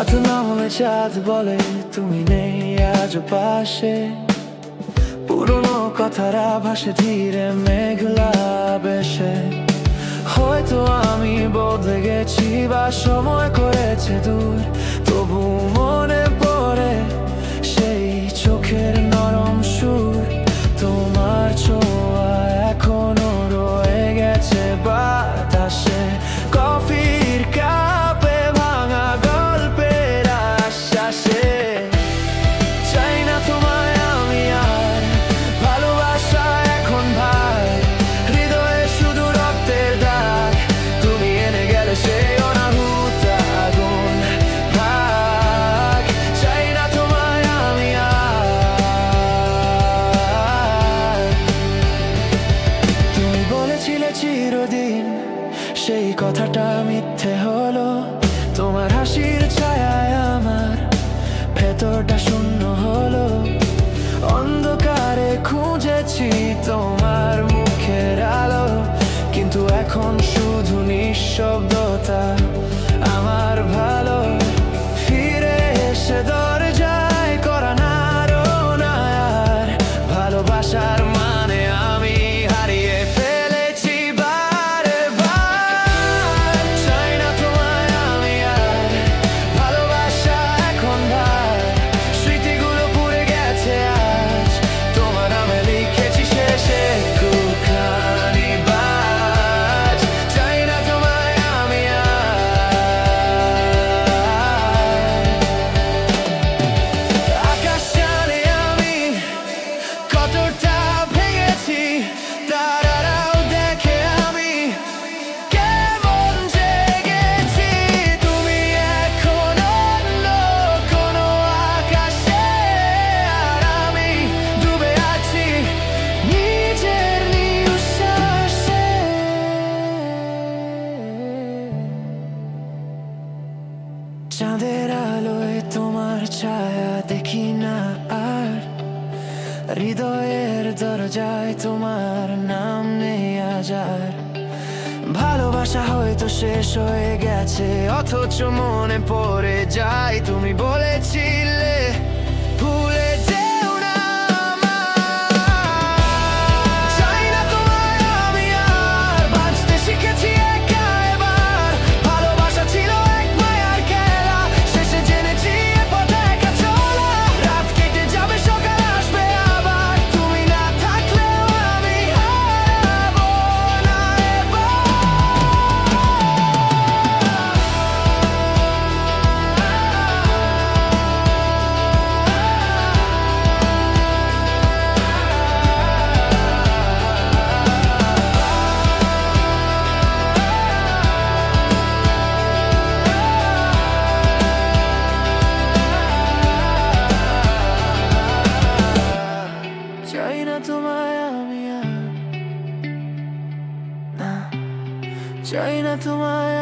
রাত নামলে চাঁদ বলে তুমি নেই আজ পাশে। পুরনো কথার আভাসে ধীরে মেঘলা বেশে। হয়তো আমি বদলে গেছি বা সময় করেছে দূর, তবু মনে পড়ে সেই চোখের নরম সুর। তোমার ছোঁয়া এখনো রয়ে গেছে বাতাসে, কফির কাপে ভাঙা গল্পের আশ্বাসে। চাই না তোমায় আমি আর, ভালোবাসা এখন ভাই, হৃদয়ে শুধু রক্তের দাগ। তুমি এনে গেলে সেই অনাহুত আগুন ভাগ। চাই না তোমায় আমি আর। তুমি বলেছিলে চিরদিন, সেই কথাটা মিথ্যে হলো। তোমার হাসির ছায়ায় আমার ভেতরটা শূন্য হলো। অন্ধকারে খুঁজেছি তোমার মুখের আলো, কিন্তু এখন শুধু নিঃশব্দতা আমার ভালো। ফিরে এসে দরজায় করা নাড়া আর, ভালোবাসার মানে আমি হারিয়ে ফেলেছি বারে বার। চাই না তোমায় আমি আর, ভালোবাসা এখন ভার, স্মৃতিগুলো পুড়ে গেছে আজ। তোমার নামে লিখেছি শেষে একটুখানি বাজ। চাই না তোমায় আমি আর। আকাশ জানে আমি কতটা ভেঙেছি, তারারাও দেখে আমি কেমন জেগেছি। তুমি এখন অন্য কোনো আকাশে, আর আমি ডুবে আছি নিজের নিঃশ্বাসে। চাঁদের আলোয় তোমার ছায়া দেখি না আর, হৃদয়ের দরজায় তোমার নাম নেই আজ আর। ভালোবাসা হয়তো শেষ হয়ে গেছে, অথচ মনে পড়ে যায় তুমি বলেছিলে ভুলে যেও না আমায়। চাই না তোমায় আমি আর, বাঁচতে শিখেছি একা এবার। ভালোবাসা ছিল এক মায়ার খেলা, শেষে জেনেছি এ পথে একা চলা। রাত কেটে যাবে সকাল আসবে আবার, তুমি না থাকলেও আমি হারাবো না এবার। চাই না তোমায় আমি আর, না চাই না তোমায়